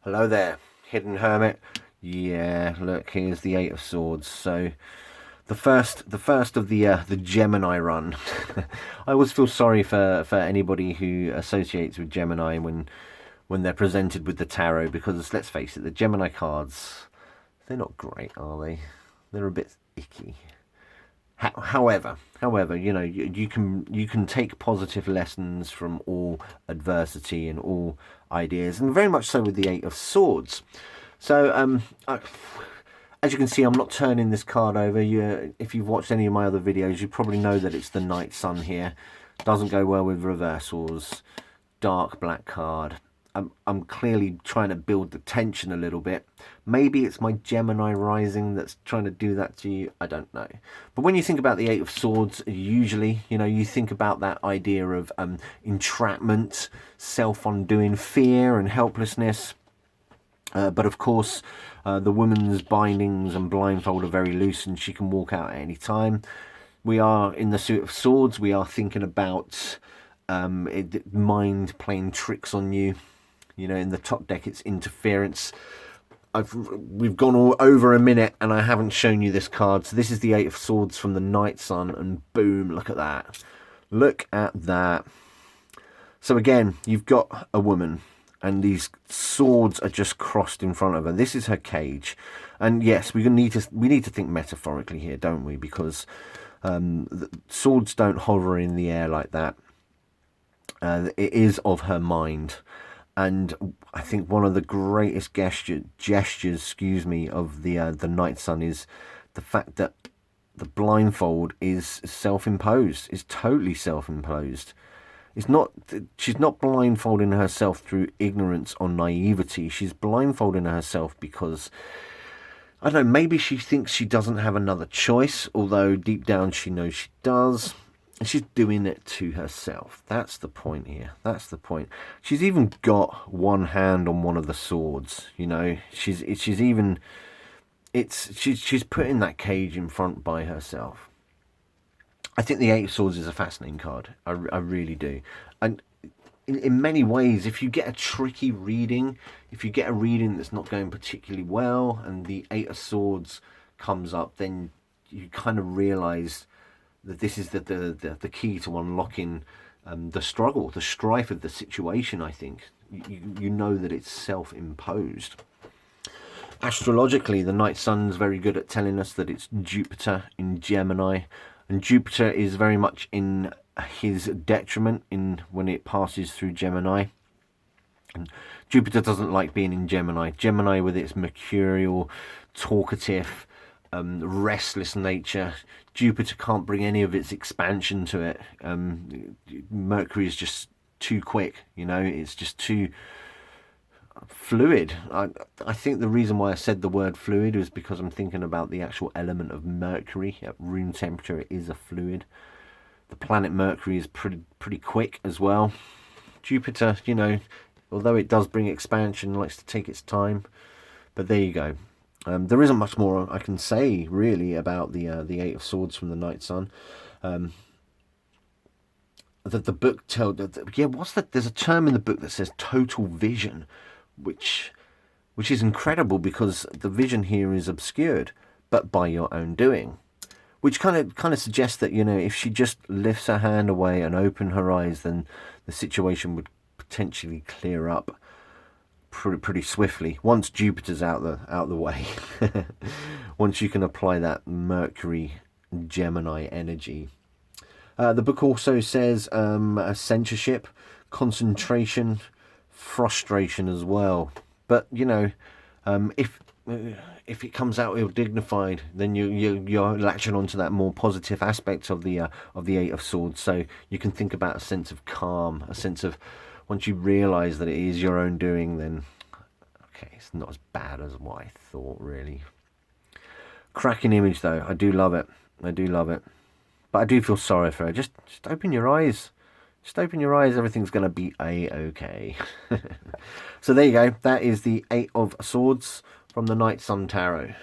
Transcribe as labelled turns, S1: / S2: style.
S1: Hello there, Hidden Hermit. Yeah, look, here's the Eight of Swords. So the first of the Gemini run. I always feel sorry for anybody who associates with Gemini when they're presented with the tarot, because let's face it, the Gemini cards, they're not great, are they? They're a bit icky. However, you can take positive lessons from all adversity and all ideas, and very much so with the Eight of Swords. So, as you can see, I'm not turning this card over. If you've watched any of my other videos, you probably know that it's the Night Sun here. Doesn't go well with reversals. Dark black card. I'm clearly trying to build the tension a little bit. Maybe it's my Gemini rising that's trying to do that to you. I don't know. But when you think about the Eight of Swords, usually, you think about that idea of entrapment, self-undoing, fear and helplessness. But of course, the woman's bindings and blindfold are very loose and she can walk out at any time. We are in the Suit of Swords. We are thinking about mind playing tricks on you. In the top deck, it's interference. We've gone all over a minute and I haven't shown you this card. So this is the Eight of Swords from the Night Sun, and boom, look at that. Look at that. So again, you've got a woman and these swords are just crossed in front of her. This is her cage. And yes, we need to think metaphorically here, don't we? Because the swords don't hover in the air like that. It is of her mind. And I think one of the greatest gestures, of the Night Sun is the fact that the blindfold is self-imposed, is totally self-imposed. She's not blindfolding herself through ignorance or naivety. She's blindfolding herself because, I don't know, maybe she thinks she doesn't have another choice, although deep down she knows she does. And she's doing it to herself. That's the point here. That's the point. She's even got one hand on one of the swords. She's putting that cage in front by herself. I think the Eight of Swords is a fascinating card. I really do. And in many ways, if you get a tricky reading, if you get a reading that's not going particularly well, and the Eight of Swords comes up, then you kind of realise that this is the key to unlocking the struggle, the strife of the situation. I think you know that it's self-imposed. Astrologically, the Night Sun's very good at telling us that it's Jupiter in Gemini, and Jupiter is very much in his detriment when it passes through Gemini. And Jupiter doesn't like being in Gemini. Gemini, with its mercurial, talkative, restless nature, Jupiter can't bring any of its expansion to it. Mercury is just too quick, it's just too fluid. I think the reason why I said the word fluid is because I'm thinking about the actual element of Mercury. At room temperature, it is a fluid. The planet Mercury is pretty quick as well. Jupiter, although it does bring expansion, likes to take its time. But there you go. There isn't much more I can say really about the Eight of Swords from the Night Sun. The book there's a term in the book that says total vision, which is incredible, because the vision here is obscured, but by your own doing, which kind of suggests that if she just lifts her hand away and open her eyes, then the situation would potentially clear up pretty swiftly once Jupiter's out the way. Once you can apply that Mercury Gemini energy. The book also says censorship, concentration, frustration as well. But if it comes out ill-dignified, then you're latching onto that more positive aspect of the Eight of Swords. So you can think about a sense of calm, a sense of, once you realise that it is your own doing, then okay, it's not as bad as what I thought, really. Cracking image, though. I do love it. But I do feel sorry for her. Just open your eyes. Just open your eyes. Everything's going to be A-okay. So there you go. That is the Eight of Swords from the Night Sun Tarot.